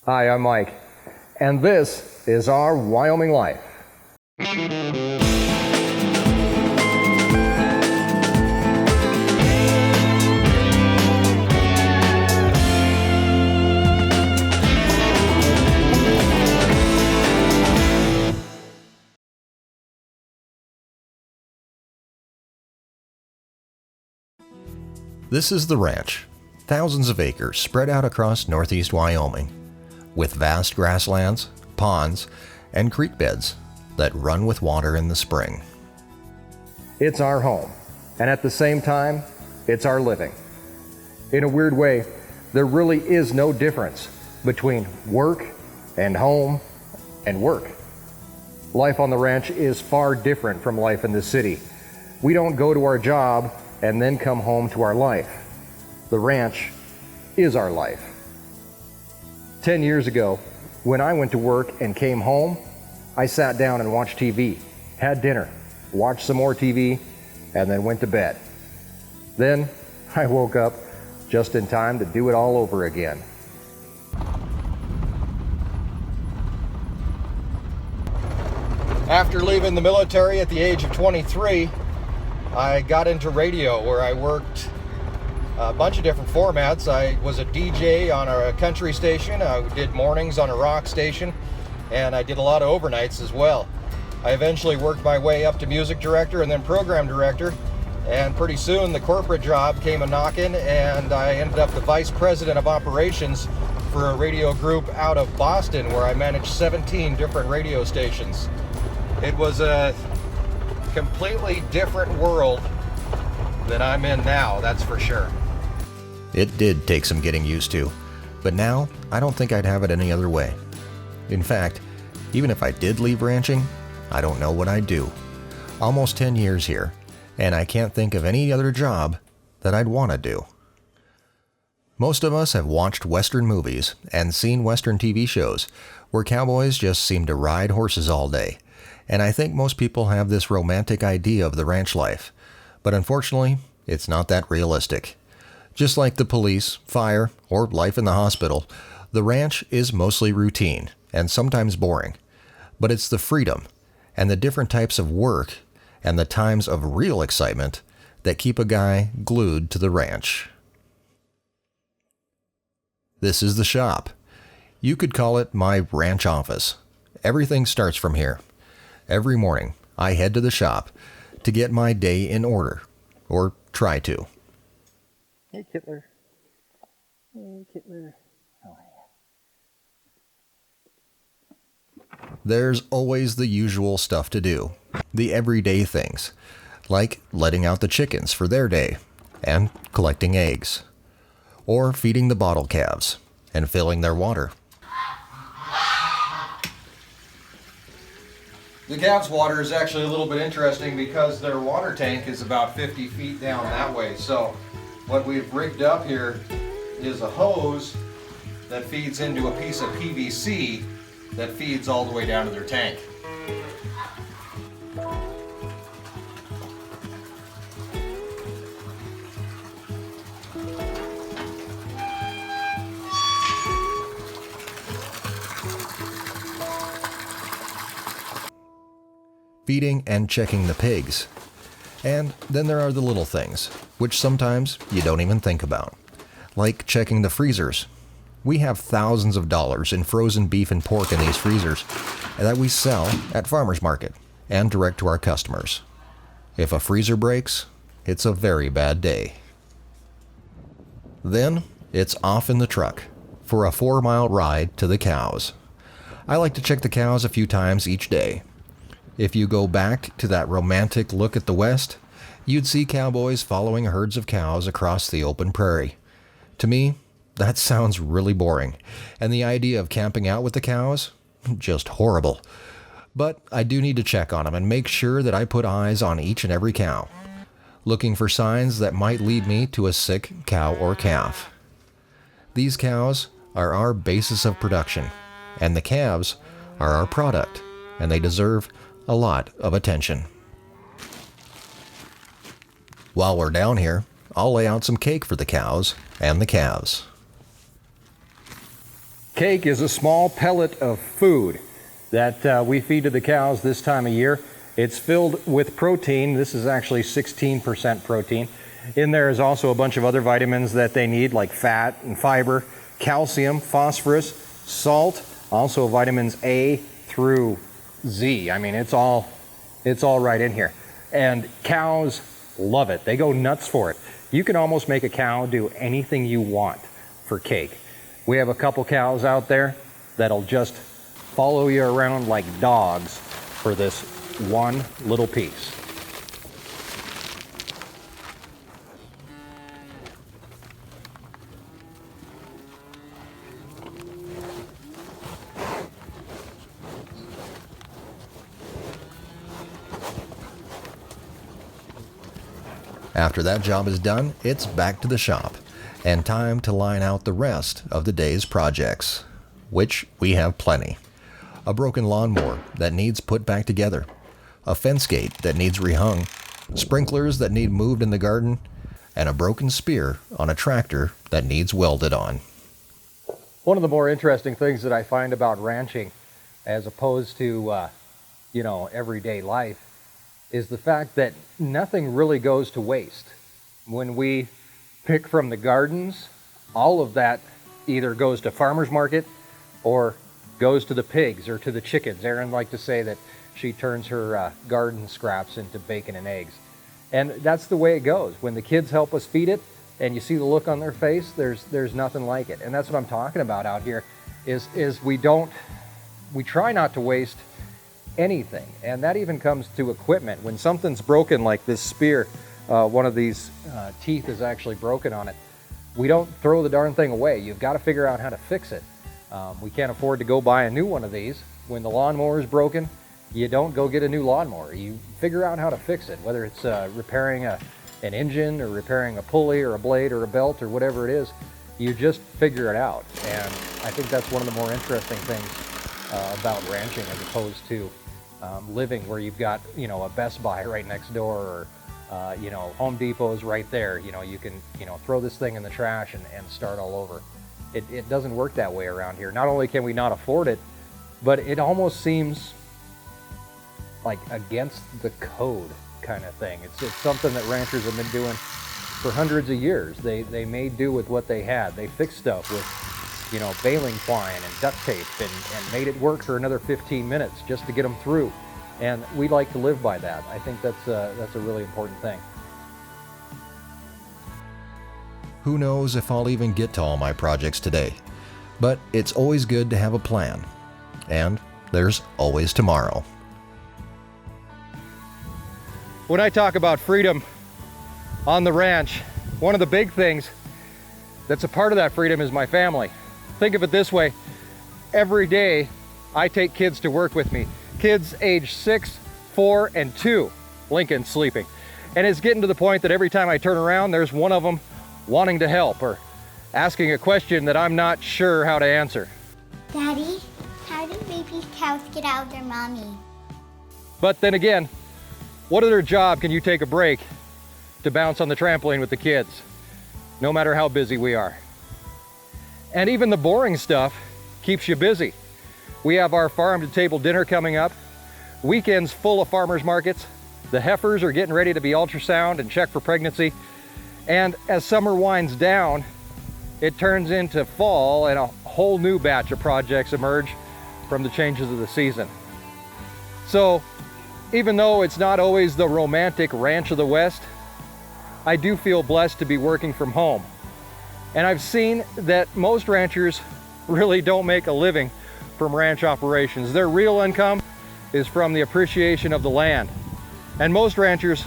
Hi, I'm Mike, and this is Our Wyoming Life. This is the ranch, thousands of acres spread out across northeast Wyoming, with vast grasslands, ponds, and creek beds that run with water in the spring. It's our home, and at the same time, it's our living. In a weird way, there really is no difference between work and home and work. Life on the ranch is far different from life in the city. We don't go to our job and then come home to our life. The ranch is our life. 10 years ago, when I went to work and came home, I sat down and watched TV, had dinner, watched some more TV, and then went to bed. Then I woke up just in time to do it all over again. After leaving the military at the age of 23, I got into radio, where I worked a bunch of different formats. I was a DJ on a country station, I did mornings on a rock station, and I did a lot of overnights as well. I eventually worked my way up to music director and then program director, and pretty soon the corporate job came a-knocking, and I ended up the vice president of operations for a radio group out of Boston, where I managed 17 different radio stations. It was a completely different world than I'm in now, that's for sure. It did take some getting used to, but now I don't think I'd have it any other way. In fact, even if I did leave ranching, I don't know what I'd do. Almost 10 years here, and I can't think of any other job that I'd want to do. Most of us have watched Western movies and seen Western TV shows where cowboys just seem to ride horses all day. And I think most people have this romantic idea of the ranch life, but unfortunately, it's not that realistic. Just like the police, fire, or life in the hospital, the ranch is mostly routine and sometimes boring. But it's the freedom and the different types of work and the times of real excitement that keep a guy glued to the ranch. This is the shop. You could call it my ranch office. Everything starts from here. Every morning, I head to the shop to get my day in order, or try to. Hey, Kittler. Hey, Kittler. How are you? There's always the usual stuff to do, the everyday things, like letting out the chickens for their day, and collecting eggs, or feeding the bottle calves, and filling their water. The calves' water is actually a little bit interesting because their water tank is about 50 feet down that way. So what we've rigged up here is a hose that feeds into a piece of PVC that feeds all the way down to their tank. Feeding and checking the pigs. And then there are the little things, which sometimes you don't even think about, like checking the freezers. We have thousands of dollars in frozen beef and pork in these freezers that we sell at farmers market and direct to our customers. If a freezer breaks, it's a very bad day. Then it's off in the truck for a 4-mile ride to the cows. I like to check the cows a few times each day. If you go back to that romantic look at the West, you'd see cowboys following herds of cows across the open prairie. To me, that sounds really boring, and the idea of camping out with the cows, just horrible. But I do need to check on them and make sure that I put eyes on each and every cow, looking for signs that might lead me to a sick cow or calf. These cows are our basis of production, and the calves are our product, and they deserve a lot of attention. While we're down here, I'll lay out some cake for the cows and the calves. Cake is a small pellet of food that we feed to the cows this time of year. It's filled with protein. This is actually 16% protein. In there is also a bunch of other vitamins that they need, like fat and fiber, calcium, phosphorus, salt, also vitamins A through Z. I mean, it's all right in here. And cows love it. They go nuts for it. You can almost make a cow do anything you want for cake. We have a couple cows out there that'll just follow you around like dogs for this one little piece. After that job is done, it's back to the shop, and time to line out the rest of the day's projects, which we have plenty. A broken lawnmower that needs put back together, a fence gate that needs rehung, sprinklers that need moved in the garden, and a broken spear on a tractor that needs welded on. One of the more interesting things that I find about ranching, as opposed to, everyday life, is the fact that nothing really goes to waste. When we pick from the gardens, all of that either goes to farmer's market or goes to the pigs or to the chickens. Erin liked to say that she turns her garden scraps into bacon and eggs. And that's the way it goes. When the kids help us feed it and you see the look on their face, there's nothing like it. And that's what I'm talking about out here is we try not to waste anything. And that even comes to equipment. When something's broken, like this spear, one of these teeth is actually broken on it, we don't throw the darn thing away. You've got to figure out how to fix it. We can't afford to go buy a new one of these. When the lawnmower is broken, you don't go get a new lawnmower. You figure out how to fix it, whether it's repairing an engine or repairing a pulley or a blade or a belt or whatever it is. You just figure it out. And I think that's one of the more interesting things about ranching, as opposed to living where you've got, a Best Buy right next door, or Home Depot's right there. You can, throw this thing in the trash and start all over. It doesn't work that way around here. Not only can we not afford it, but it almost seems like against the code kind of thing. It's something that ranchers have been doing for hundreds of years. They made do with what they had. They fixed stuff with, baling twine and duct tape and made it work for another 15 minutes just to get them through. And we like to live by that. I think that's a really important thing. Who knows if I'll even get to all my projects today, but it's always good to have a plan. And there's always tomorrow. When I talk about freedom on the ranch, one of the big things that's a part of that freedom is my family. Think of it this way. Every day I take kids to work with me. Kids age 6, 4, and 2. Lincoln's sleeping. And it's getting to the point that every time I turn around, there's one of them wanting to help or asking a question that I'm not sure how to answer. Daddy, how do baby cows get out of their mommy? But then again, what other job can you take a break to bounce on the trampoline with the kids, no matter how busy we are? And even the boring stuff keeps you busy. We have our farm-to-table dinner coming up, weekends full of farmers markets. The heifers are getting ready to be ultrasound and checked for pregnancy. And as summer winds down, it turns into fall and a whole new batch of projects emerge from the changes of the season. So even though it's not always the romantic ranch of the West, I do feel blessed to be working from home. And I've seen that most ranchers really don't make a living from ranch operations. Their real income is from the appreciation of the land. And most ranchers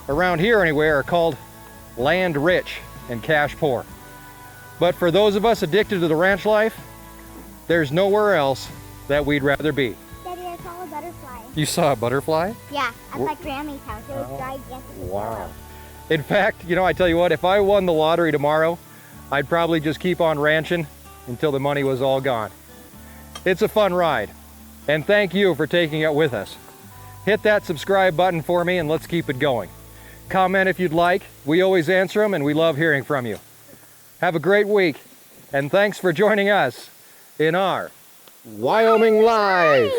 around here anyway are called land rich and cash poor. But for those of us addicted to the ranch life, there's nowhere else that we'd rather be. Daddy, I saw a butterfly. You saw a butterfly? Yeah, at my Grammy's house. It was gigantic. Wow. In fact, I tell you what, if I won the lottery tomorrow, I'd probably just keep on ranching until the money was all gone. It's a fun ride, and thank you for taking it with us. Hit that subscribe button for me and let's keep it going. Comment if you'd like. We always answer them and we love hearing from you. Have a great week, and thanks for joining us in our Wyoming Life.